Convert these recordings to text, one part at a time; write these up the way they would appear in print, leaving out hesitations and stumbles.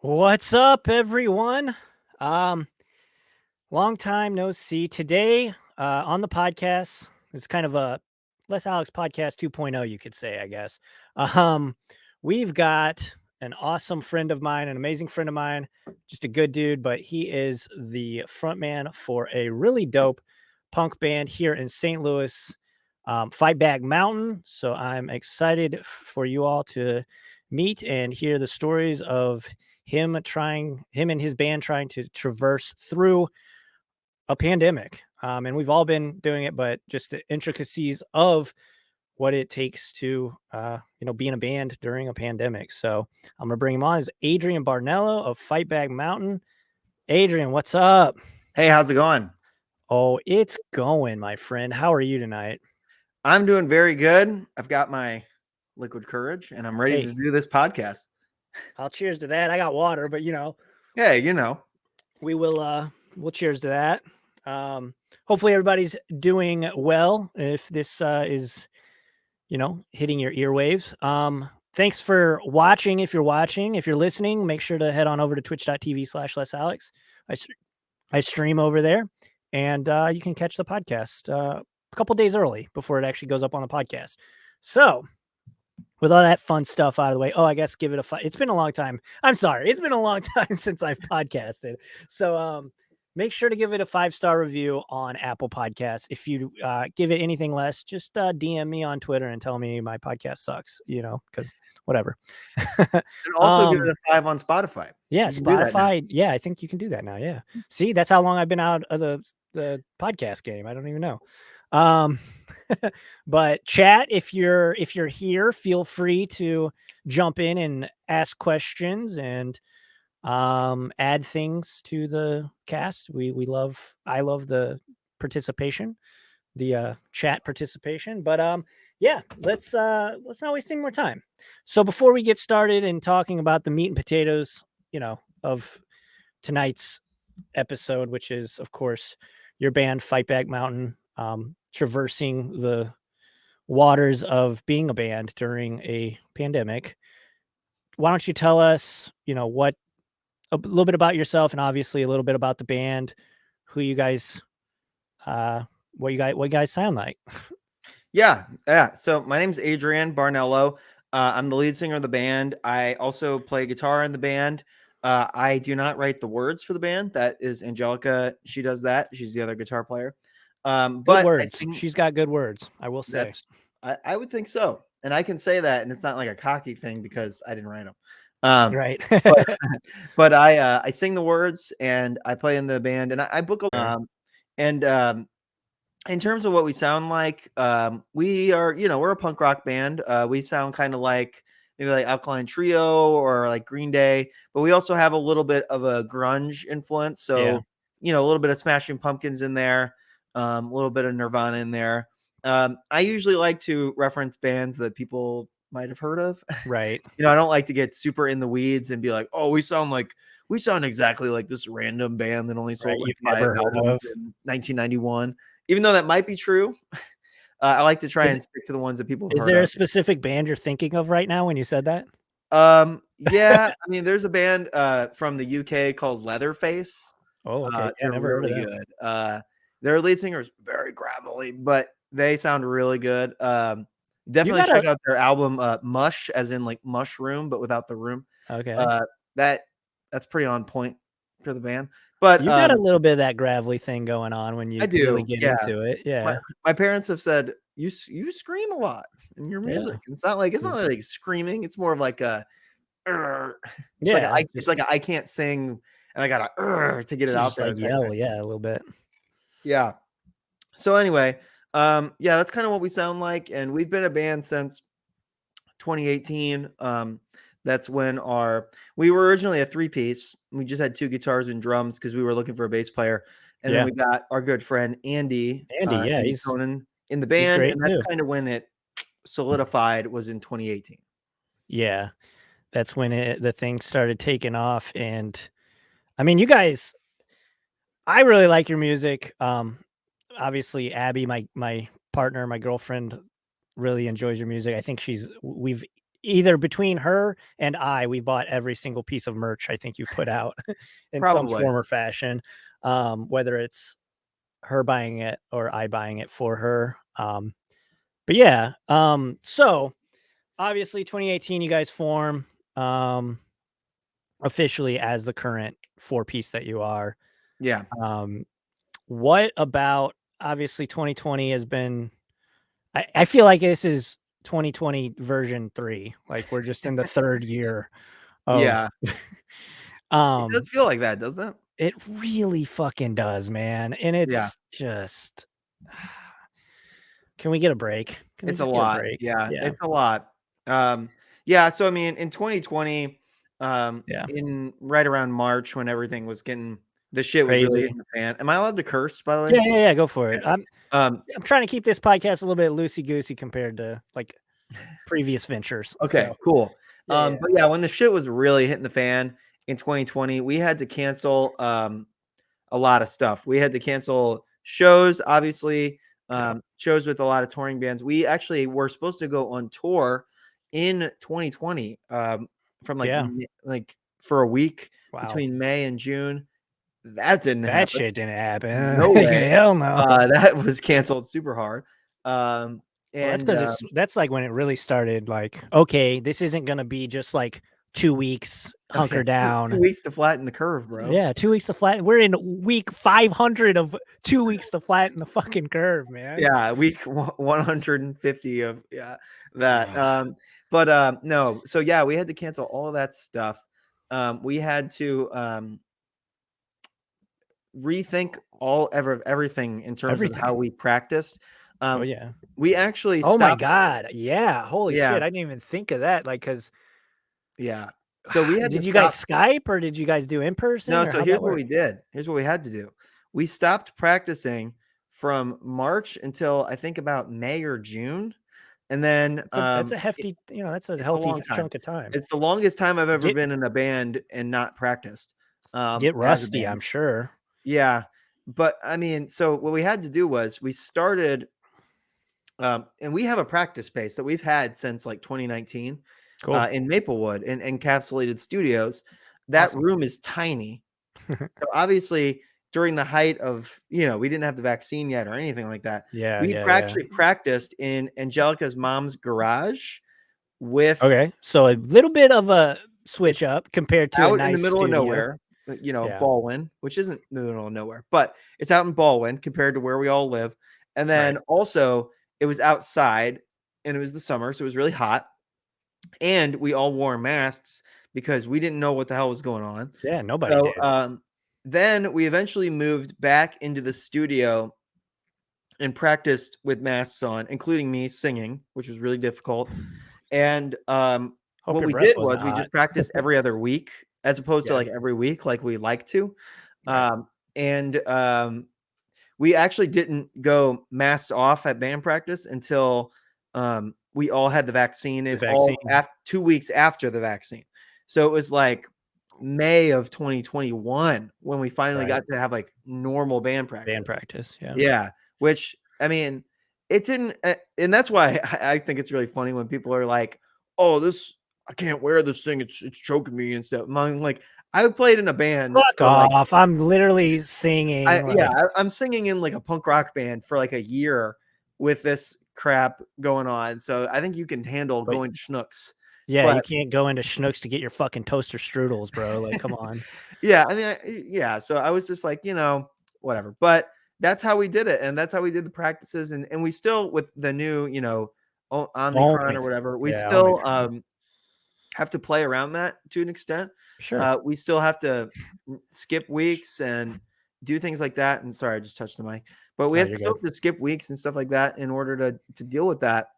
What's up, everyone? Um, Long time no see. Today, on the podcast, it's kind of a Les Alex podcast 2.0, you could say, I guess. Um, we've got an awesome friend of mine, an amazing friend of mine, just a good dude, but he is the frontman for a really dope punk band here in St. Louis, Fight Back Mountain. So I'm excited for you all to meet and hear the stories of him and his band trying to traverse through a pandemic. And we've all been doing it, but just the intricacies of what it takes to, be in a band during a pandemic. So I'm gonna bring him on. Is Adrian Barnello of Fight Back Mountain. Adrian, what's up? Hey, how's it going? Oh, it's going, my friend. How are you tonight? I'm doing very good. I've got my liquid courage and I'm ready to Hey, do this podcast. I'll cheers to that. I got water, but Hey, we will we'll cheers to that. Hopefully everybody's doing well. If this is hitting your earwaves. Thanks for watching. If you're watching, if you're listening, make sure to head on over to twitch.tv/lesalex. I, I stream over there, and you can catch the podcast a couple days early before it actually goes up on the podcast. So, with all that fun stuff out of the way, I guess give it a five. It's been a long time. I'm sorry. It's been a long time since I've podcasted. So, make sure to give it a 5-star review on Apple Podcasts. If you give it anything less, just DM me on Twitter and tell me my podcast sucks, because whatever. and also give um, it a 5 on Spotify. yeah, You can do that now. Spotify. Yeah, I think you can do that now. Yeah. See, that's how long I've been out of the podcast game. I don't even know. Um, but chat, if you're here, feel free to jump in and ask questions and add things to the cast. I love the participation, the chat participation. But yeah, let's not waste any more time. So before we get started and talking about the meat and potatoes, of tonight's episode, which is of course your band Fight Back Mountain, traversing the waters of being a band during a pandemic. Why don't you tell us, what a little bit about yourself and obviously a little bit about the band, who you guys, what you guys sound like. Yeah. So my name's Adrian Barnello. I'm the lead singer of the band. I also play guitar in the band. I do not write the words for the band. That is Angelica. She does that. She's the other guitar player. Good But I words. sing. She's got good words, I will say. That's I would think so, and I can say that, and it's not like a cocky thing because I didn't write them. Um, Right. but but I sing the words and I play in the band and I book a and in terms of what we sound like, we are we're a punk rock band. We sound kind of like maybe like Alkaline Trio or like Green Day, but we also have a little bit of a grunge influence. Yeah. So a little bit of Smashing Pumpkins in there, a little bit of Nirvana in there. I usually like to reference bands that people might have heard of. Right. I don't like to get super in the weeds and be like, oh, we sound exactly like this random band that only Right. sold like You've 5 never heard albums of. in 1991. Even though that might be true, I like to try Is and stick to the ones that people have is heard there a of. specific band you're thinking of right now when you said that? Yeah, I mean, there's a band from the UK called Leatherface. Oh, okay. Yeah, They're never heard of really them. good. Their lead singer is very gravelly, but they sound really good. You Definitely got check out their album Mush, as in like mushroom, but without the room. okay. Uh, that that's pretty on point for the band. But You got a little bit of that gravelly thing going on when I you really do, get yeah. into it. My Yeah. my parents have said you scream a lot in your Yeah. music. It's not Is like screaming. It's more of like a "Urgh." yeah, It's just like I can't sing and I gotta to get it to out just there like type yell, thing. yeah, a little bit. Yeah. So anyway, yeah, that's kind of what we sound like, and we've been a band since 2018. That's when we were originally a 3-piece. We just had 2 guitars and drums because we were looking for a bass player, and then Yeah. we got our good friend Andy, yeah, Andy Conan in the he's band, great and that's too. kind of when it solidified was in 2018. Yeah. That's when the thing started taking off, and I mean, you guys, I really like your music. Obviously Abby, my partner, my girlfriend really enjoys your music. I think we've either between her and we bought every single piece of merch I think you've put out in some Probably. form or fashion, whether it's her buying it or I buying it for her. But yeah, so obviously 2018 you guys form officially as the current 4-piece that you are. Yeah. What about obviously 2020 has been I feel like this is 2020 version 3. Like we're just in the 3rd year of Yeah. It does feel like that, doesn't it? it really fucking does, man. And Yeah. it's just can we get a break? Can we It's a just get a lot. break? Yeah, Yeah. it's a lot. Yeah, so I mean, in 2020, Yeah. in right around March when everything was getting the shit was really Crazy. hitting the fan. Am I allowed to curse, by the way? Yeah, yeah, yeah, go for it. Okay. Um, I'm trying to keep this podcast a little bit loosey goosey compared to like previous ventures. okay, So cool. yeah, yeah, But yeah, when the shit was really hitting the fan in 2020, we had to cancel a lot of stuff. We had to cancel shows, obviously, yeah, shows with a lot of touring bands. We actually were supposed to go on tour in 2020 from yeah. like for a week Wow. between May and June. That didn't That happen. shit didn't happen. No way. Hell no. That was canceled super hard. Um, Well, that's and because that's like when it really started. Like, okay, this isn't gonna be just like 2 weeks, oh yeah, hunker two down. weeks to flatten the curve, bro. Yeah, 2 weeks to flatten. We're in week 500 of 2 weeks to flatten the fucking curve, man. Yeah, week 150 of that. Ugh. But no, so yeah, we had to cancel all of that stuff. We had to rethink everything in terms of how Everything. we practiced. Oh Um, yeah. we actually Oh my stopped. god. Yeah. Holy Yeah, shit. I didn't even think of that. Like, cause yeah. So we had to did you guys stop. Skype or did you guys do in person No, or so how'd here's that what work? we did. Here's what we had to do. We stopped practicing from March until I think about May or June, and then That's a hefty, that's a it's a healthy long time. chunk of time. It's the longest time I've ever Get been in a band and not practiced, get as a rusty, I'm band. sure. Yeah, but, I mean, so what we had to do was we started, and we have a practice space that we've had since, like, 2019, Cool. in Maplewood in Encapsulated Studios. That Awesome. room is tiny. So, obviously, during the height of we didn't have the vaccine yet or anything like that. Yeah, We yeah, yeah. actually practiced in Angelica's mom's garage with Okay. So a little bit of a switch it's up compared to a out in the nice middle of studio. nowhere, Yeah. Baldwin, which isn't the middle of nowhere, but it's out in Baldwin compared to where we all live. And Right. then also it was outside and it was the summer, so it was really hot. And we all wore masks because we didn't know what the hell was going on. Yeah, nobody So did. then we eventually moved back into the studio and practiced with masks on, including me singing, which was really difficult. And Hope what your we breath did wasn't was we hot. just practiced every other week as opposed to Yeah. like every week, like we like to. Right. And we actually didn't go masks off at band practice until we all had the vaccine The and all vaccine. after 2 weeks after the vaccine. So it was like May of 2021 when we finally Right. got to have like normal band Band practice. practice. Yeah. Yeah, which I mean, it didn't, and that's why I think it's really funny when people are like, "Oh, this I can't wear this thing; it's choking me and stuff." I'm like, I played in a band Fuck for like, off. I'm literally singing like I'm singing in like a punk rock band for like a year with this crap going on, so I think you can handle but going to Schnucks, yeah, but you can't go into Schnucks to get your fucking toaster strudels, bro. Like, come on. yeah, I mean, yeah. So I was just like, whatever. But that's how we did it, and that's how we did the practices, and we still with the new, Omicron Only. or whatever, we Yeah, still Omicron. have to play around that to an extent. Sure. We still have to skip weeks and do things like that. And sorry, I just touched the mic, but we No, have to you're still good. have to skip weeks and stuff like that in order to deal with that.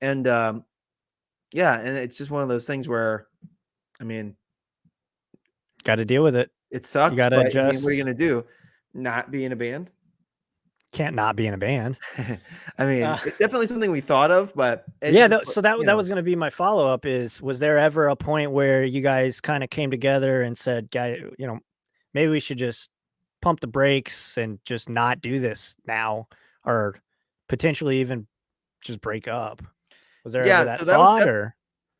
And yeah, and it's just one of those things where, I mean, Gotta deal with it. it You sucks, gotta but I mean, what are you adjust. gonna do? Not be in a band? Can't not be in a band. I mean, Uh, it's definitely something we thought of, but it yeah, just, so that was gonna be my follow-up is, was there ever a point where you guys kinda came together and said, "Guy, maybe we should just pump the brakes and just not do this now," or potentially even just break up? Was there ever yeah, that so that was thought or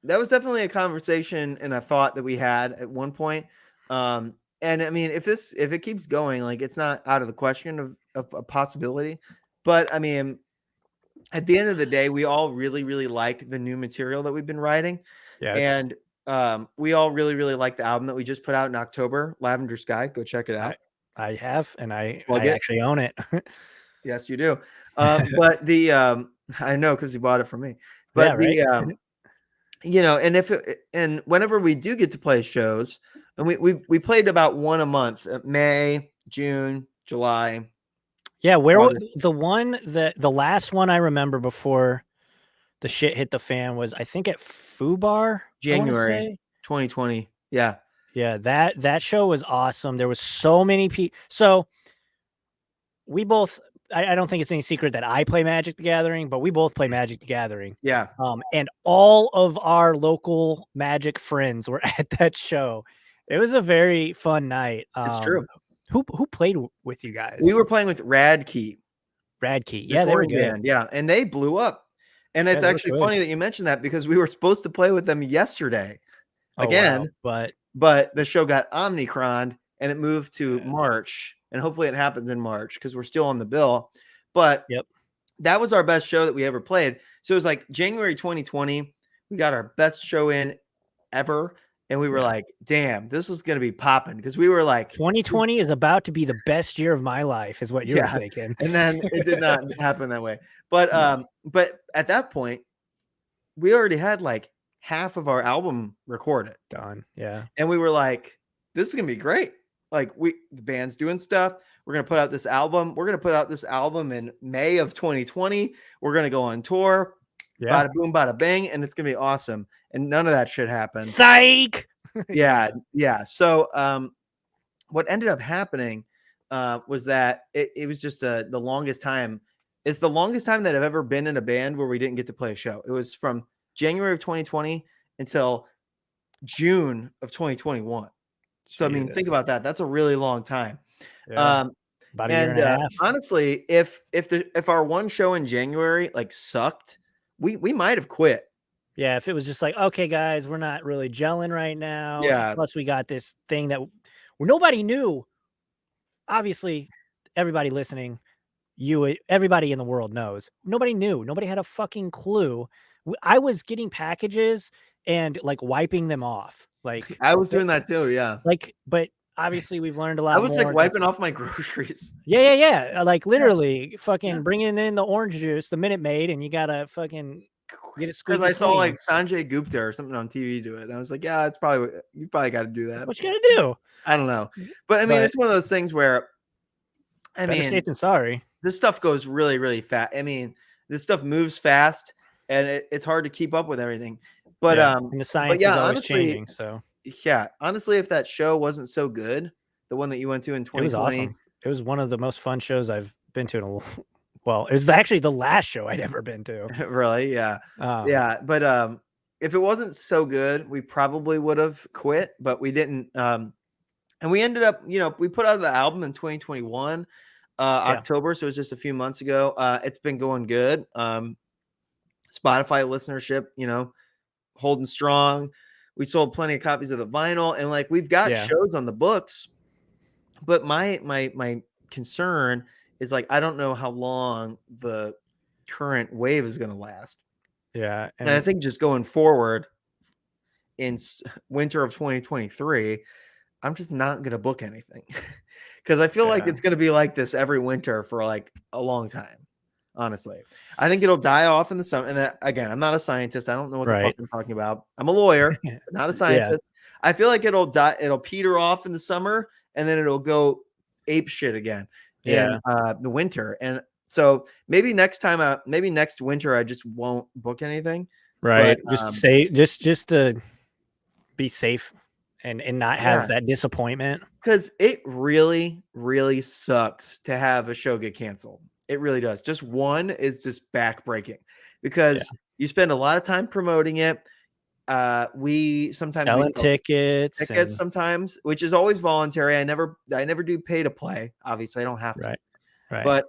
that was definitely a conversation and a thought that we had at one point. And I mean, if it keeps going, like it's not out of the question of a possibility. But I mean, at the end of the day, we all really, really like the new material that we've been writing. Yeah, it's And we all really, really like the album that we just put out in October, Lavender Sky. Go check it I out. I have, and I Plug it. actually own it. Yes, you do. But the I know because you bought it from me. Yeah, But right? the and and whenever we do get to play shows, and we played about one a month, May, June, July, Yeah, August, the last one I remember before the shit hit the fan was, I think, at Fubar, I wanna January say? 2020. Yeah. Yeah, that show was awesome. There was so many people. So we both, I don't think it's any secret that I play Magic the Gathering, but we both play Magic the Gathering. Yeah. And all of our local Magic friends were at that show. It was a very fun night. It's true. Who played with you guys? We were playing with Radkey, Radkey. the Yeah, they were touring good. band. Yeah. And they blew up. And Yeah, it's they were actually good. funny that you mentioned that because we were supposed to play with them yesterday Oh, wow. again, but the show got Omnicron and it moved to March. And hopefully it happens in March because we're still on the bill. But Yep. that was our best show that we ever played. So it was like January 2020. We got our best show in ever. And we were Yeah. like, damn, this is going to be popping. Because we were like, 2020 is about to be the best year of my life, is what you were yeah. thinking. And then it did not happen that way. But No. but at that point, we already had like half of our album recorded. Done. Yeah. And we were like, this is gonna be great. Like the band's doing stuff. We're gonna put out this album. We're gonna put out this album in May of 2020. We're gonna go on tour. Yeah. Bada boom, bada bang, and it's gonna be awesome. And none of that shit happened. Psych. Yeah, yeah. So what ended up happening was that it was just the longest time. It's the longest time that I've ever been in a band where we didn't get to play a show. It was from January of 2020 until June of 2021. So I mean, think Jesus. about that. That's a really long time. Yeah. About a year and a half. Honestly, if our one show in January like sucked, we might have quit. Yeah, if it was just like, okay, guys, we're not really gelling right now. Yeah. Plus, we got this thing that nobody knew. Obviously, everybody listening, everybody in the world knows. Nobody knew. Nobody had a fucking clue. I was getting packages and like wiping them off. Like I was doing that too. Yeah. but obviously we've learned a lot I was more. like wiping off my groceries. Yeah. Like literally fucking bringing in the orange juice, the Minute Maid, and you gotta fucking get it squeaky Because I saw clean. like Sanjay Gupta or something on TV do it. And I was like, yeah, it's probably, you probably got to do that. That's what you gotta do. I don't know. But I mean, it's one of those things where, I better mean, safe than sorry. This stuff goes really, really fast. I mean, this stuff moves fast and it's hard to keep up with everything. But, and the science is always honestly, changing. So yeah, honestly, if that show wasn't so good, the one that you went to in 2020, it was awesome. It was one of the most fun shows I've been to in a well, it was actually the last show I'd ever been to. Really? Yeah. Yeah. But if it wasn't so good, we probably would have quit, but we didn't. And we ended up, we put out the album in 2021, October. So it was just a few months ago. It's been going good. Spotify listenership, holding strong. We sold plenty of copies of the vinyl and like we've got shows on the books. But my concern is like I don't know how long the current wave is going to last. Yeah, and I think just going forward in winter of 2023, I'm just not going to book anything because I feel like it's going to be like this every winter for like a long time. Honestly, I think it'll die off in the summer. And again, I'm not a scientist. I don't know what the fuck I'm talking about. I'm a lawyer, but not a scientist. I feel like it'll die. It'll peter off in the summer and then it'll go ape shit again in the winter. And so maybe next winter, I just won't book anything. Right. But, just to be safe and not have that disappointment. Because it really, really sucks to have a show get canceled. It really does. Just one is just backbreaking because you spend a lot of time promoting it. We sometimes selling tickets sometimes, which is always voluntary. I never do pay to play. Obviously, I don't have to. Right. But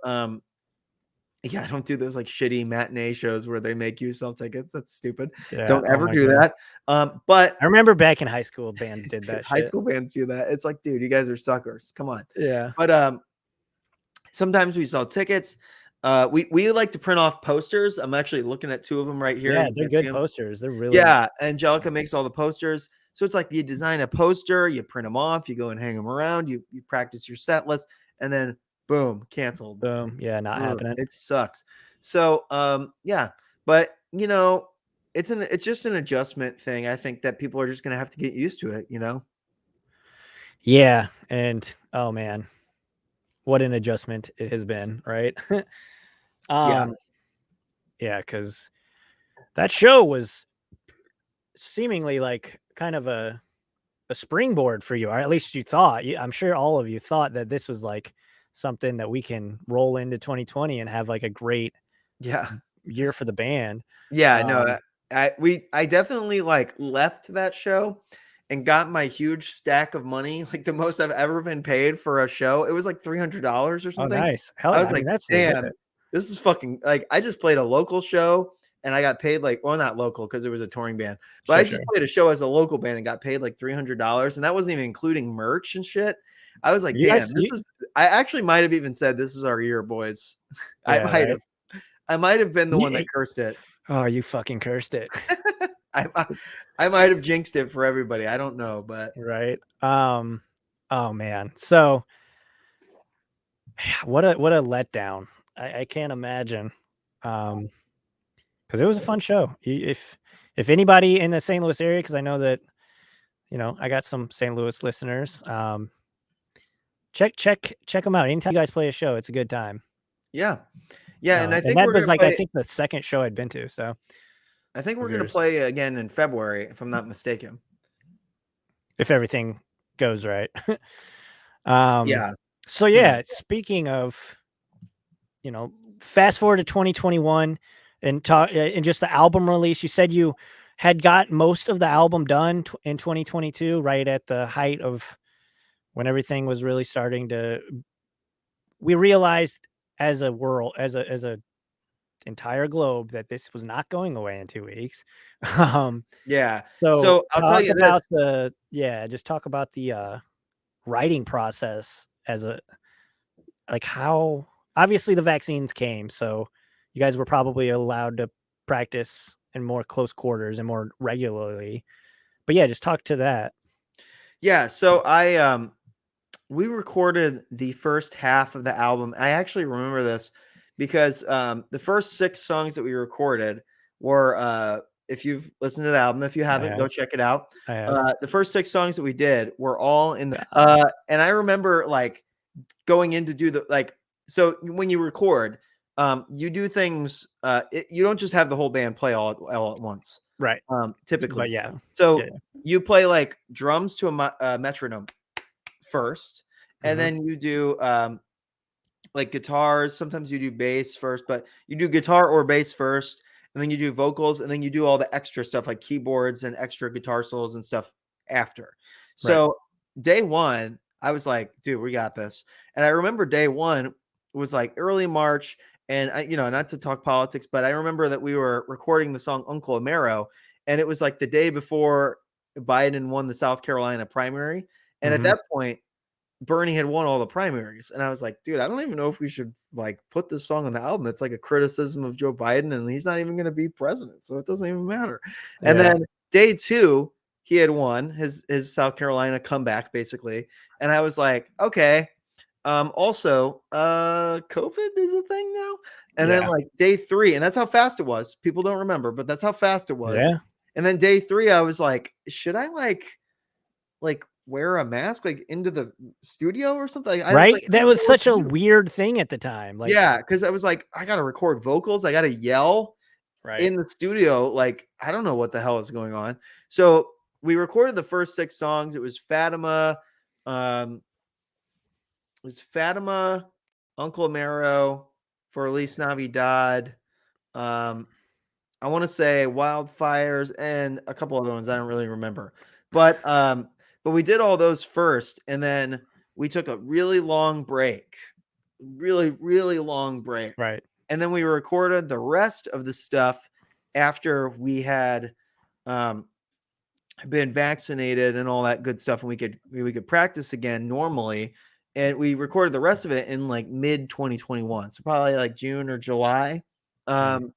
Yeah, I don't do those like shitty matinee shows where they make you sell tickets. That's stupid. Yeah. Don't Oh ever my do god. that. But I remember back in high school, bands did dude, that high shit. school bands do that. It's like, dude, you guys are suckers. Come on. Yeah. But sometimes we sell tickets. We like to print off posters. I'm actually looking at 2 of them right here. Yeah, You they're can't see good them. posters. They're really Yeah, Angelica makes all the posters. So it's like you design a poster, you print them off, you go and hang them around, you practice your set list, and then boom, canceled. boom. Yeah, not happening. It sucks. So yeah, but it's just an adjustment thing. I think that people are just gonna have to get used to it. Yeah, and oh man, what an adjustment it has been, right? Yeah, Yeah, because that show was seemingly like kind of a springboard for you, or at least you thought. I'm sure all of you thought that this was like something that we can roll into 2020 and have like a great yeah. year for the band. Yeah, no, Um, I definitely like left that show and got my huge stack of money, like the most I've ever been paid for a show. It was like $300 or oh, something. nice. Hell I yeah. was I mean, like, that's legit. damn, this is fucking like I just played a local show and I got paid like, well, not local because it was a touring band, but I Sure, just sure. played a show as a local band and got paid like $300, and that wasn't even including merch and shit. I was like, You guys, damn, I actually might have even said this is our year, boys. I yeah, might right. have. I might have been the one that You, cursed it. oh, you fucking cursed it. I might have jinxed it for everybody. I don't know, but Right. Oh man. So what a letdown. I can't imagine. Because it was a fun show. If anybody in the St. Louis area, because I know that I got some St. Louis listeners. Check them out. Anytime you guys play a show, it's a good time. yeah, yeah, and I And think that we're was gonna like I play. think the second show I'd been to. So I think of we're gonna yours, play again in February, if I'm not mistaken. if everything goes right. um. Yeah, So yeah, yeah, speaking of fast forward to 2021 and talk and just the album release. You said you had got most of the album done in 2022, right at the height of when everything was really starting to. We realized as a world, as a entire globe, that this was not going away in 2 weeks. um, yeah. so So I'll tell you this. just talk about the writing process as a like how obviously the vaccines came, so you guys were probably allowed to practice in more close quarters and more regularly. But yeah, just talk to that. Yeah, so we recorded the first half of the album. I actually remember this because the first 6 songs that we recorded were if you've listened to the album, if you I haven't, go have. check it out. I have. The first 6 songs that we did were all in Uh, and I remember like going in to do the like so when you record, you do things you don't just have the whole band play all at once. right. But Typically. yeah. Yeah. So you play like drums to a metronome first, and Mhm. then you do like guitars. Sometimes you do bass first, but you do guitar or bass first, and then you do vocals, and then you do all the extra stuff like keyboards and extra guitar solos and stuff after. Right. So day one, I was like, dude, we got this. And I remember day one was like early March. And not to talk politics, but I remember that we were recording the song Uncle Amaro, and it was like the day before Biden won the South Carolina primary. And at Mhm. that point, Bernie had won all the primaries. And I was like, dude, I don't even know if we should like put this song on the album. It's like a criticism of Joe Biden, and he's not even going to be president. So it doesn't even matter. And Yeah. then day two, he had won his South Carolina comeback, basically. And I was like, okay. Also, COVID is a thing now. And then Yeah. like day three, and that's how fast it was. People don't remember, but that's how fast it was. Yeah. And then day three, I was like, should I like wear a mask like into the studio or something? Like, I was like, Right? I That don't was know what such to a do. weird thing at the time. Like, Yeah, because I was like, I gotta record vocals, I gotta yell right. in the studio. Like, I don't know what the hell is going on. So we recorded the first 6 songs. It was Fatima, um, Uncle Amaro, For Elise Navidad. Um, I want to say Wildfires and a couple other ones I don't really remember. But we did all those first, and then we took a really long break. Really, really long break. Right. and then we recorded the rest of the stuff after we had been vaccinated and all that good stuff, and we could practice again normally. And we recorded the rest of it in like mid 2021, so probably like June or July. And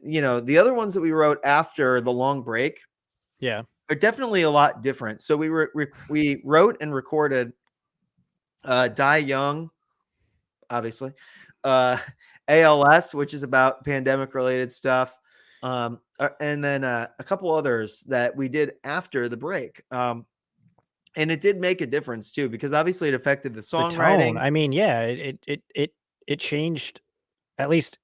the other ones that we wrote after the long break are definitely a lot different. So we wrote and recorded Die Young, obviously, ALS, which is about pandemic related stuff, and then a couple others that we did after the break. And it did make a difference too, because obviously it affected the The tone. songwriting. I mean, yeah, it changed. At least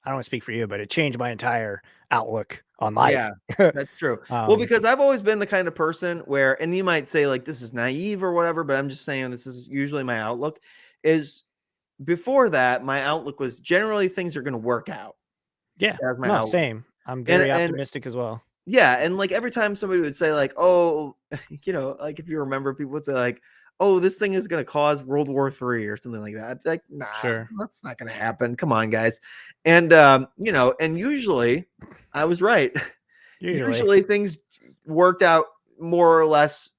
I don't want to speak for you, but it changed my entire outlook on life. Yeah, that's true. Well, because I've always been the kind of person where, and you might say like this is naive or whatever, but I'm just saying this is usually my outlook. Is before that, my outlook was generally things are going to work out. Yeah, That was my no, outlook. same. I'm And very optimistic as well. yeah, and like every time somebody would say like, "Oh," like if you remember, people would say like, "Oh, this thing is going to cause World War III or something like that." I'd be like, "Nah, Sure. that's not going to happen. Come on, guys." And and usually I was right. Usually. Usually things worked out more or less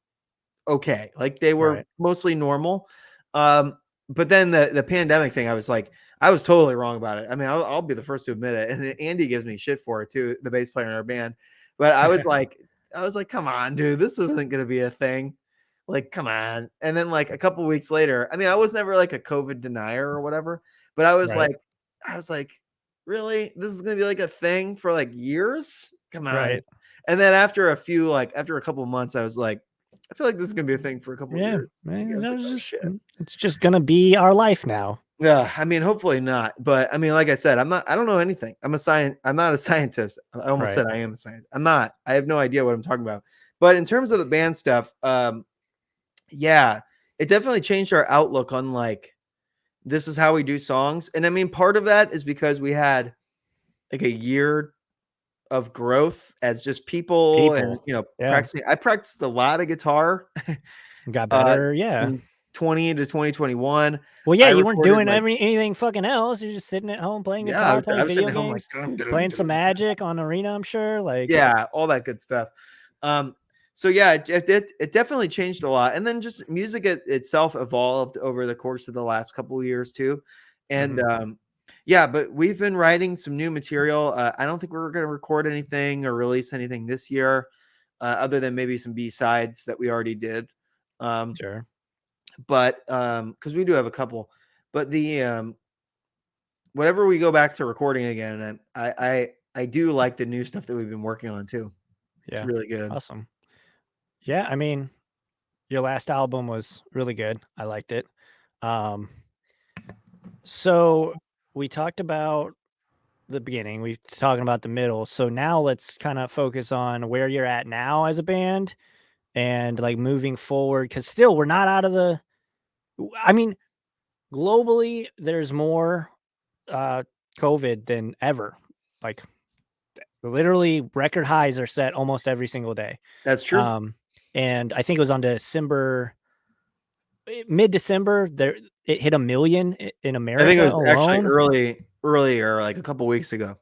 okay. Like they were Right. mostly normal. But then the pandemic thing, I was like, I was totally wrong about it. I mean, I'll be the first to admit it. And Andy gives me shit for it too, the bass player in our band. But I was like, come on, dude, this isn't gonna be a thing. Like, come on. And then like a couple weeks later, I mean, I was never like a COVID denier or whatever, but Right. I was like, really? This is gonna be like a thing for like years? Come on. Right. And then after a couple of months, I was like, I feel like this is gonna be a thing for a couple of Yeah. years. Man, I was that like, was oh just shit. it's just gonna be our life now. Yeah, I mean, hopefully not. But I mean, like I said, I don't know anything. I'm not a scientist. I almost Right. said I am a scientist. I'm not. I have no idea what I'm talking about. But in terms of the band stuff, yeah, it definitely changed our outlook on like this is how we do songs. And I mean, part of that is because we had like a year of growth as just people and People. Yeah. practicing. I practiced a lot of guitar Got uh better. Yeah. from 20 to 2021. Well, yeah, I you weren't recorded doing like anything fucking else. You're just sitting at home playing yeah, guitar, I playing was sitting video at home like games, dun, dun, playing some dun. Magic on Arena, I'm sure. Like, Yeah, all that good stuff. So yeah, it definitely changed a lot, and then just music itself evolved over the course of the last couple of years too, and mhm, yeah, but we've been writing some new material. I don't think we're going to record anything or release anything this year, other than maybe some B-sides that we already did. sure. But because we do have a couple, but the whenever we go back to recording again, I do like the new stuff that we've been working on too. It's Yeah. really good. Awesome. Yeah, I mean, your last album was really good. I liked it. Um, so we talked about the beginning, we've talking about the middle. So now let's kind of focus on where you're at now as a band and like moving forward because still we're not out of the I mean, globally there's more uh COVID than ever. Like literally record highs are set almost every single day. That's true. Um and I think it was on December mid-December there it hit a million in I think it America was actually alone. earlier, like a couple weeks ago,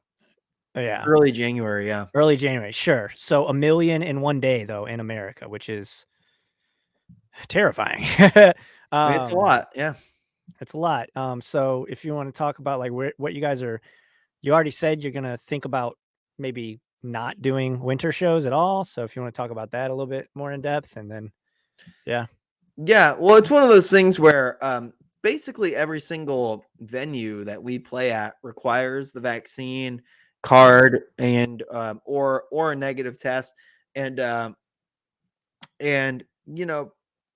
Yeah. early January. Yeah, Early January, sure. So a million in one day though in America, which is terrifying. I mean, it's a um lot. Yeah. it's a lot. So if you want to talk about like what you guys are you already said you're gonna think about maybe not doing winter shows at all. So if you want to talk about that a little bit more in depth and then yeah. Yeah, well, it's one of those things where basically every single venue that we play at requires the vaccine card and or a negative test, and and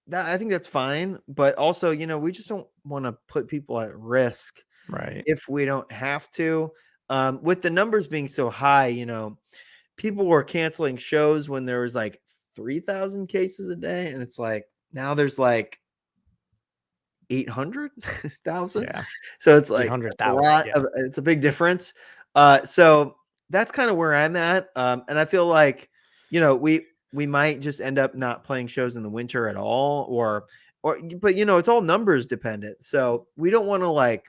that I think that's fine, but also we just don't want to put people at risk Right. if we don't have to. With the numbers being so high, people were canceling shows when there was like 3,000 cases a day, and it's like now there's like 800,000. Yeah. So it's like that's a 800,000. lot Yeah. of it's a big difference. So that's kind of where I'm at. And I feel like, we might just end up not playing shows in the winter at all, or but it's all numbers dependent. So we don't want to like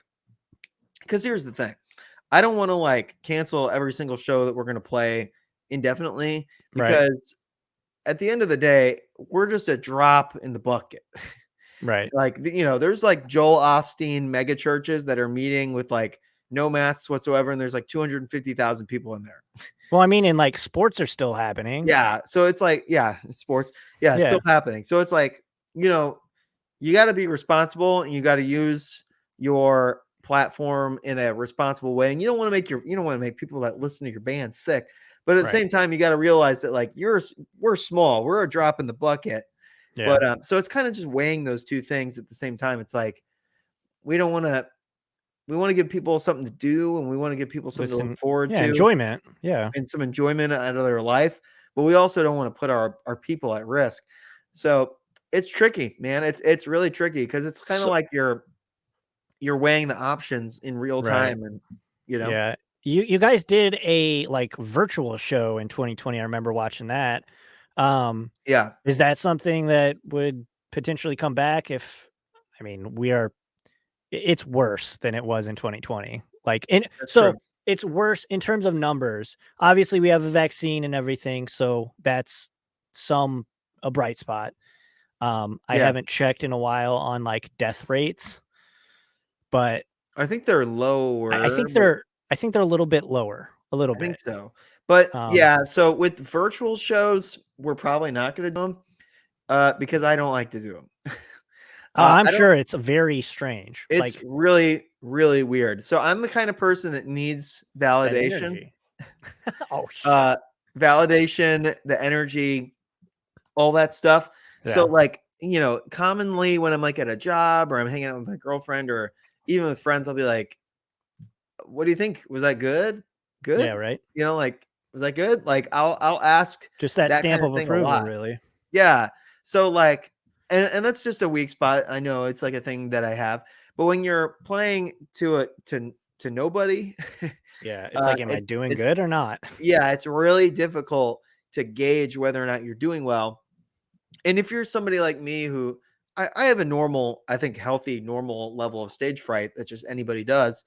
because here's the thing. I don't want to like cancel every single show that we're going to play indefinitely, Right. because at the end of the day, we're just a drop in the bucket. Right. Like, there's like Joel Osteen mega churches that are meeting with like no masks whatsoever, and there's like 250,000 people in there. Well, I mean, and like sports are still happening. Yeah. So it's like, yeah, sports. Yeah, it's Yeah. still happening. So it's like, you got to be responsible, and you got to use your platform in a responsible way. And you don't want to make people that listen to your band sick. But at the Right. same time, you got to realize that like we're small, we're a drop in the bucket. Yeah. But so it's kind of just weighing those two things at the same time. It's like we don't want to we want to give people something to do, and we want to give people something to look Listen. forward Yeah. to, Enjoyment. Yeah. and some enjoyment out of their life. But we also don't want to put our people at risk. So it's tricky, man. It's really tricky, because it's kind of So, like you're weighing the options in real right. time, and Yeah. You guys did a like virtual show in 2020. I remember watching that. yeah, Is that something that would potentially come back if I mean, it's worse than it was in 2020. Like, and that's true. so it's worse in terms of numbers. Obviously, we have a vaccine and everything, so that's a bright spot. I Yeah, haven't checked in a while on like death rates, but I think they're I lower, think but they're a little bit lower, a little I think bit. so. But Um, yeah, so with virtual shows, we're probably not going to do them, because I don't like to do them. I'm I don't. sure it's very strange, It's like really, really weird. So I'm the kind of person that needs that validation, energy. Oh, uh, validation, the energy, all that stuff. So yeah, like, commonly when I'm like at a job, or I'm hanging out with my girlfriend, or even with friends, I'll be like, "What do you think? Was that good? yeah, Good? right. Like, was that good?" Like I'll ask Just that that stamp kind of of thing a approval, lot. really. Yeah. So like, and that's just a weak spot. I know it's like a thing that I have. But when you're playing to nobody, Yeah, it's like, am I doing it's good or not? yeah, it's really difficult to gauge whether or not you're doing well. And if you're somebody like me, who I have a normal, I think healthy, normal level of stage fright that just anybody does.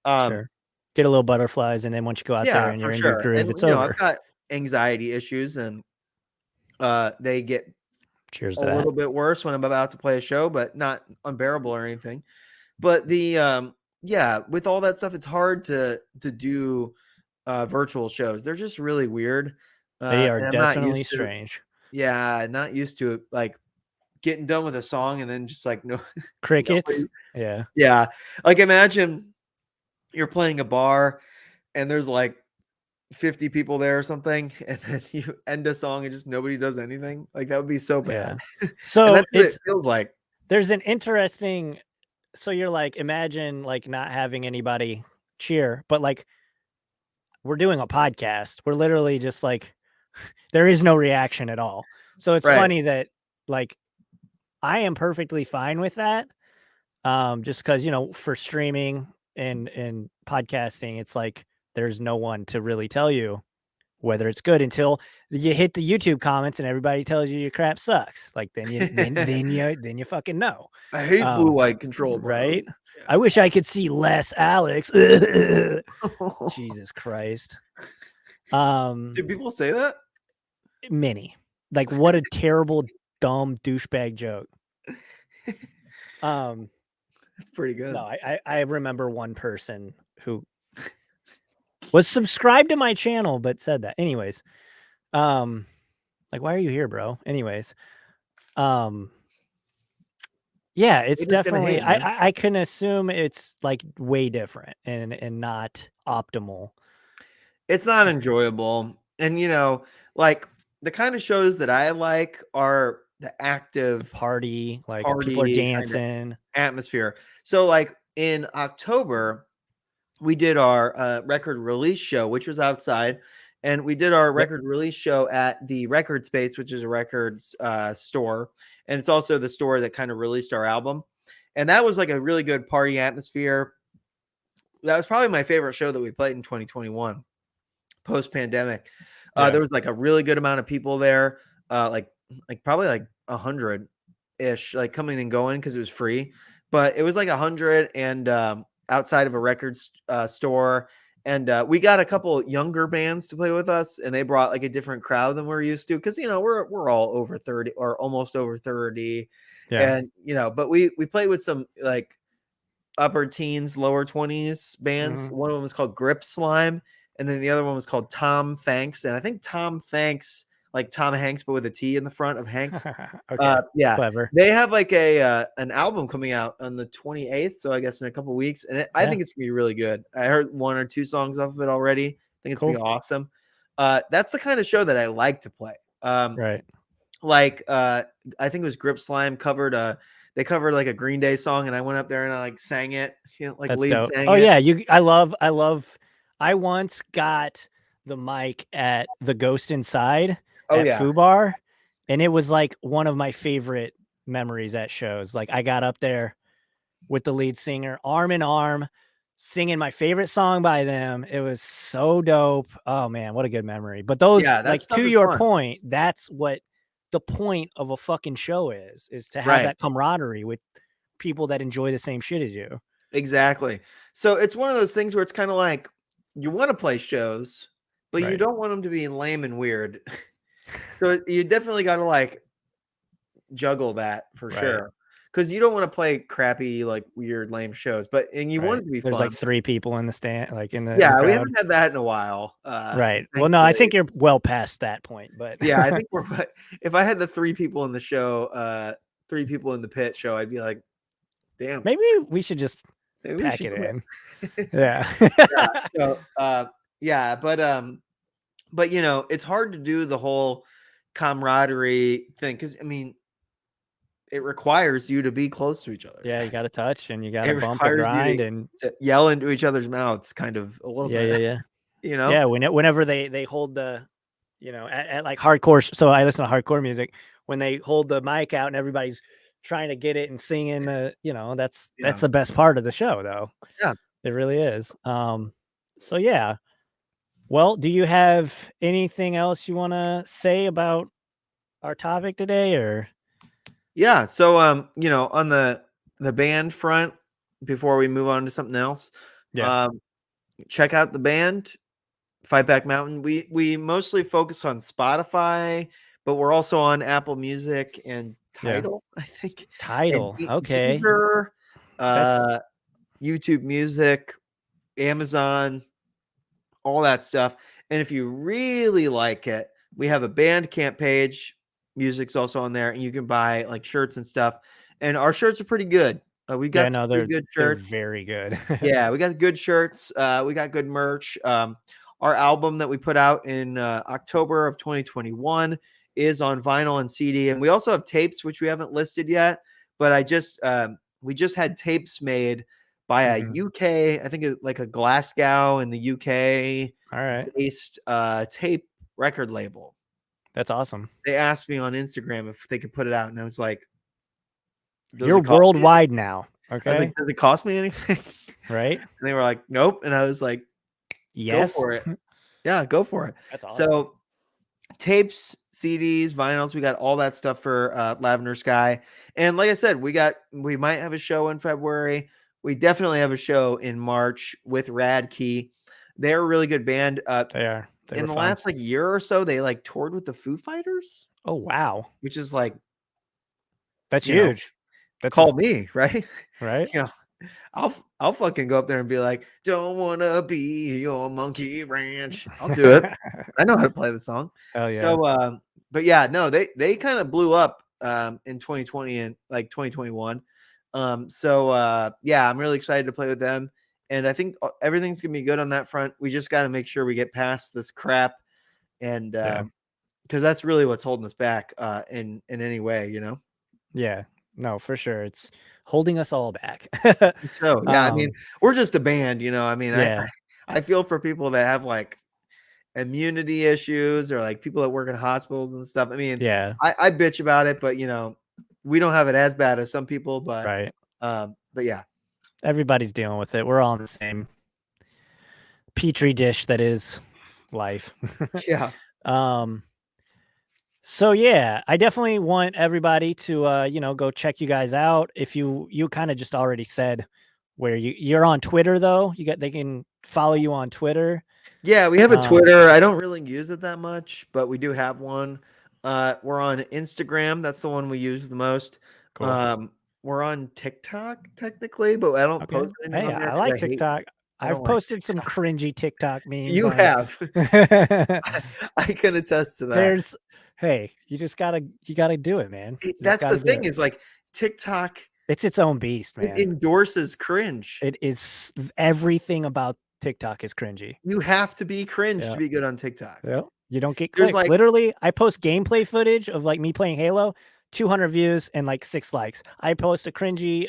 Um, Sure. Get a little butterflies, and then once you go out there yeah, and for you're in your sure. groove, And it's I've over. got anxiety issues, and they get Cheers a to that. little bit worse when I'm about to play a show, but not unbearable or anything. But yeah, with all that stuff, it's hard to do virtual shows. They're just really weird. They are And I'm not definitely used to, strange. yeah, not used to it, like getting done with a song and then just like no Crickets? nobody. Yeah. Yeah. Like imagine you're playing a bar, and there's like 50 people there or something, and then you end a song and just nobody does anything. Like that would be so bad. Yeah. And So, that's what it feels like. there's an interesting so you're like, imagine, like, not having anybody cheer, but, like, we're doing a podcast. We're literally just, like there is no reaction at all. So, it's Right. funny that, like, I am perfectly fine with that, just because for streaming and podcasting, it's like, there's no one to really tell you whether it's good until you hit the YouTube comments and everybody tells you your crap sucks. Like then you then you fucking know. I hate blue Um, light control, bro. right? I wish I could see less Alex. Yeah. Jesus Christ. Do people say that? Many. Like what a terrible dumb douchebag joke. Um, That's pretty no, good. I remember one person who was subscribed to my channel but said that. Anyways, um, like why are you here, bro? Anyways, um, yeah, it's Haters gonna definitely hate, man. I can assume it's, like, way different and not optimal. It's not enjoyable. And like the kind of shows that I like are the The active party, like, people are party kind of dancing. atmosphere. So like in October, we did our record release show, which was outside. And we did our Yep, record release show at the Record Space, which is a records store. And it's also the store that kind of released our album. And that was like a really good party atmosphere. That was probably my favorite show that we played in 2021, post pandemic. yeah, There was like a really good amount of people there, like probably like 100 ish, like coming and going because it was free. But it was like 100, and outside of a record store, And we got a couple younger bands to play with us, and they brought like a different crowd than we're used to, because we're all over 30 or almost over 30, Yeah. and but we played with some like upper teens, lower 20s bands. Mhm. One of them was called Grip Slime, and then the other one was called Tom Thanks. And I think Tom Thanks, like Tom Hanks, but with a T in the front of Hanks. Okay. Yeah, Clever. they have like a an album coming out on the 28th, so I guess in a couple weeks, and I Yeah. think it's gonna be really good. I heard 1 or 2 songs off of it already. I think it's gonna be Cool. awesome. That's the kind of show that I like to play. Right. Like I think it was Grip Slime covered they covered like a Green Day song, and I went up there and I like sang it, like That's lead dope. sang Oh it. yeah, I once got the mic at the Ghost Inside Oh at yeah. Foo Bar, and it was like one of my favorite memories at shows. Like I got up there with the lead singer, arm in arm, singing my favorite song by them. It was so dope. Oh man, what a good memory. But those, Yeah, that like stuff to is your fun. point, that's what the point of a fucking show is to have Right. that camaraderie with people that enjoy the same shit as you. Exactly. So it's one of those things where it's kind of like you want to play shows, but you Right. don't want them to be lame and weird. So you definitely got to like juggle that for Right. sure. Because you don't want to play crappy, like weird, lame shows, and you want Right. it to be There's like fun. 3 people in the stand, like in the Yeah, we crowd. haven't had that in a while. Right. Well, no, I Thankfully. think you're well past that point, but Yeah, I think we're if I had the 3 people in the show, 3 people in the pit show, I'd be like, damn, maybe we should just maybe we pack should it quit. in. Yeah. Yeah. So yeah, but it's hard to do the whole camaraderie thing, because I mean, it requires you to be close to each other. Yeah, you gotta touch and you It gotta bump or requires you grind and to yell into each other's mouths kind of a little yeah, bit, yeah, yeah. you know? Yeah, whenever they hold the at like hardcore so I listen to hardcore music, when they hold the mic out and everybody's trying to get it and singing that's Yeah. the best part of the show though. Yeah. It really is. So yeah. Well, do you have anything else you wanna say about our topic today or Yeah, so on the band front, before we move on to something else, yeah, um check out the band Fight Back Mountain. We mostly focus on Spotify, but we're also on Apple Music and yeah. Tidal, I think, and Title. Okay. Deezer, That's uh, YouTube Music, Amazon, all that stuff. And if you really like it, we have a Bandcamp page. Music's also on there, and you can buy like shirts and stuff. And our shirts are pretty good. We yeah, got some no, pretty good they're shirts. very good. Yeah, we got good shirts. We got good merch. Our album that we put out in October of 2021 is on vinyl and CD, and we also have tapes which we haven't listed yet. But we just had tapes made by a Mhm. UK, I think like a Glasgow in the UK Alright. based tape record label. That's awesome. They asked me on Instagram if they could put it out, and I was like, "Does You're it cost me anything?" worldwide now, I was like, okay? "Does it cost me anything?" Right? And they were like, "Nope," and I was like, "Go Yes. for it." Yeah, go for it. That's awesome. So tapes, CDs, vinyls, we got all that stuff for Lavender Sky. And like I said, we might have a show in February. We definitely have a show in March with Rad Key. They're a really good band. They are. They In were the fun. last like year or so, they like toured with the Foo Fighters, Oh, wow. which is like, That's you know, huge. That's a call me, right? right? you know, I'll fucking go up there and be like, "Don't wanna be your monkey ranch." I'll do it. I know how to play the song. Oh, yeah. So, but yeah, no, they kind of blew up in 2020 and like 2021. Yeah, I'm really excited to play with them, and I think everything's gonna be good on that front. We just got to make sure we get past this crap, and Yeah. because that's really what's holding us back in any way, you know. Yeah. No, for sure. It's holding us all back. So yeah, I mean, Um, we're just a band, you know. I mean, I yeah. I feel for people that have like immunity issues or like people that work in hospitals and stuff. I mean, Yeah. I bitch about it, but we don't have it as bad as some people, Right. but yeah. Everybody's dealing with it. We're all in the same petri dish that is life. Yeah. Um, so yeah, I definitely want everybody to go check you guys out. If you kind of just already said where you're on Twitter though. They can follow you on Twitter. Yeah, we have a Twitter. I don't really use it that much, but we do have one. We're on Instagram. That's the one we use the most. Cool. We're on TikTok technically, but I don't Okay. post anything Hey, on there I because like TikTok. I I've don't like posted some TikTok. cringy TikTok memes You on. have. I can attest to that. Hey, you gotta do it, man. You just That's the gotta do thing it. is like TikTok, It's its own beast, it man. endorses cringe. It is everything about TikTok is cringy. You have to be cringe Yeah. to be good on TikTok. Yep. You don't get There's clicks. like, Literally, I post gameplay footage of like me playing Halo, 200 views and like 6 likes. I post a cringy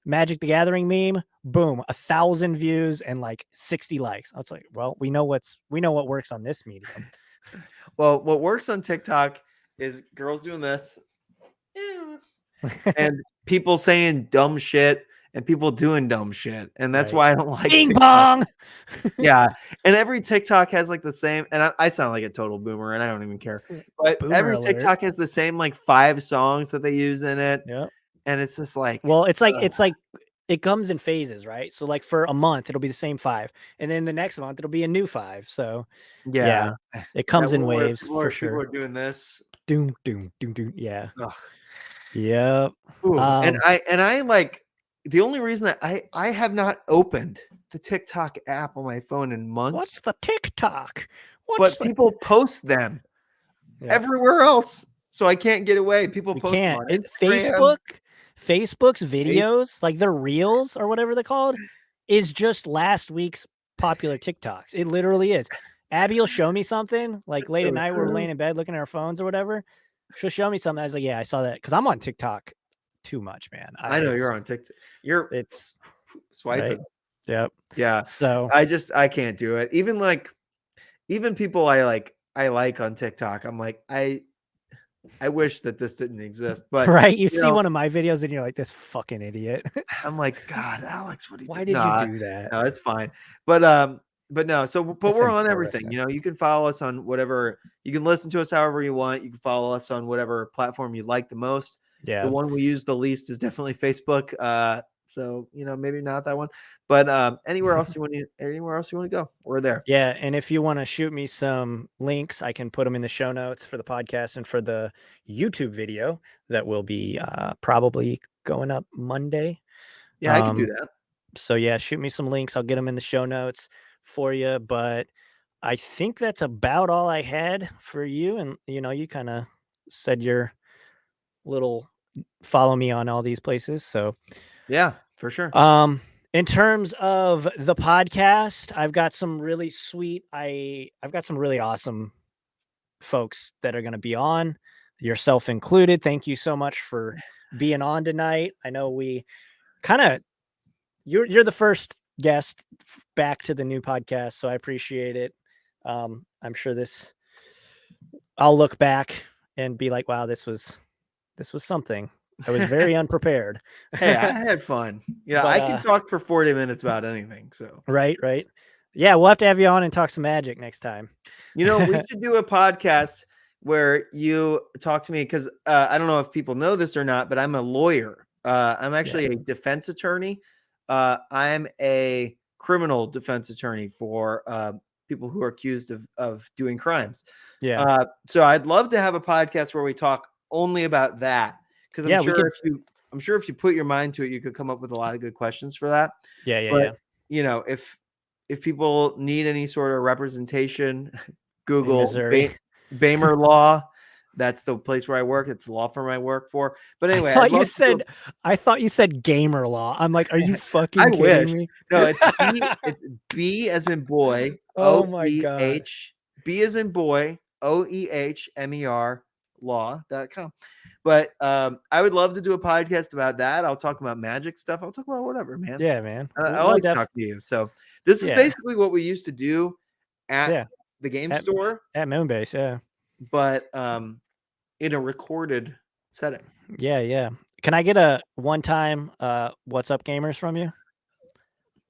Magic the Gathering meme, boom, 1,000 views and like 60 likes. I was like, well, we know what works on this medium. well, what works on TikTok is girls doing this and people saying dumb shit and people doing dumb shit. And that's Right. why I don't like Bing TikTok. bong. Yeah. And every TikTok has like the same, and I sound like a total boomer and I don't even care. But Boomer every alert. TikTok has the same like 5 songs that they use in it. Yep. And it's just like, Well, it's like it comes in phases, right? So like for a month it'll be the same 5, and then the next month it'll be a new 5. So yeah. yeah, it comes in waves for people sure. are doing this. Doom, doom, doom, doom. Yeah. Ugh. Yep. Ooh, and I like the only reason that I have not opened the TikTok app on my phone in months. What's the TikTok? But people post them everywhere else, so I can't get away. People post them on Instagram. Facebook's videos, like their reels or whatever they're called, is just last week's popular TikToks. It literally is. Abby will show me something like That's late so at night. We're true. laying in bed looking at our phones or whatever. She'll show me something. I was like, yeah, I saw that because I'm on TikTok too much, man. I know you're on TikTok. It's swiping. right. Yep. Yeah. So I can't do it. Even people I like on TikTok. I'm like, I wish that this didn't exist. But right, you see one of my videos and you're like, this fucking idiot. I'm like, God, Alex, what do you Why did you do that? No, it's fine. But no, so but we're on everything. You know, you can follow us on whatever, you can listen to us however you want. You can follow us on whatever platform you like the most. Yeah. The one we use the least is definitely Facebook. So maybe not that one, but anywhere else you want to go, we're there. Yeah, and if you want to shoot me some links, I can put them in the show notes for the podcast and for the YouTube video that will be probably going up Monday. Yeah, I can do that. So yeah, shoot me some links. I'll get them in the show notes for you. But I think that's about all I had for you. And you kind of said your little follow me on all these places. So yeah, for sure. In terms of the podcast, I've got some really sweet. I've got some really awesome folks that are going to be on, yourself included. Thank you so much for being on tonight. I know we kind of you're the first guest back to the new podcast, so I appreciate it. I'm sure I'll look back and be like, wow, this was something. I was very unprepared. Hey, I had fun. Yeah, I can talk for 40 minutes about anything. So right. Yeah, we'll have to have you on and talk some magic next time. We should do a podcast where you talk to me because I don't know if people know this or not, but I'm a lawyer. I'm actually a defense attorney. I'm a criminal defense attorney for people who are accused of doing crimes. Yeah. So I'd love to have a podcast where we talk only about that. Because I'm sure if you put your mind to it, you could come up with a lot of good questions for that. Yeah. If people need any sort of representation, Google Bamer Law. That's the place where I work. It's the law firm I work for. But anyway, I thought you said gamer law. I'm like, are you fucking kidding me? No, it's B as in boy. Oh my God. B as in boy. OEHMER law.com. But I would love to do a podcast about that. I'll talk about magic stuff. I'll talk about whatever, man. Yeah, man. I like to talk to you. So this is basically what we used to do at the game store. At Moonbase, yeah. But in a recorded setting. Yeah. Can I get a one-time what's up gamers from you?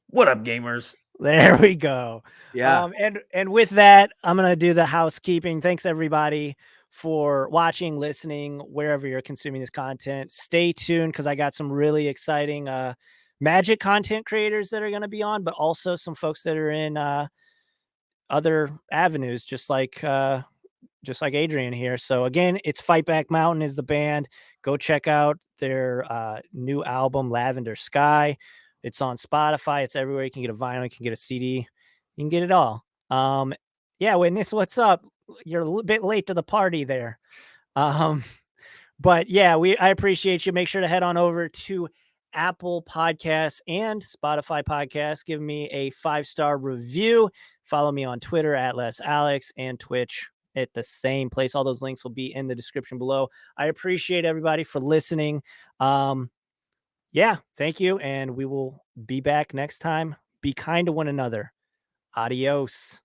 What up, gamers? There we go. Yeah. And with that, I'm going to do the housekeeping. Thanks, everybody, for watching, listening, wherever you're consuming this content. Stay tuned because I got some really exciting Magic content creators that are going to be on, but also some folks that are in other avenues, just like Adrian here. So again, it's Fight Back Mountain is the band. Go check out their new album, Lavender Sky. It's on Spotify. It's everywhere. You can get a vinyl. You can get a CD. You can get it all. Yeah, Witness, what's up? You're a bit late to the party there. But yeah, I appreciate you. Make sure to head on over to Apple Podcasts and Spotify Podcasts. Give me a 5-star review. Follow me on Twitter at LesAlex and Twitch at the same place. All those links will be in the description below. I appreciate everybody for listening. Yeah, thank you. And we will be back next time. Be kind to one another. Adios.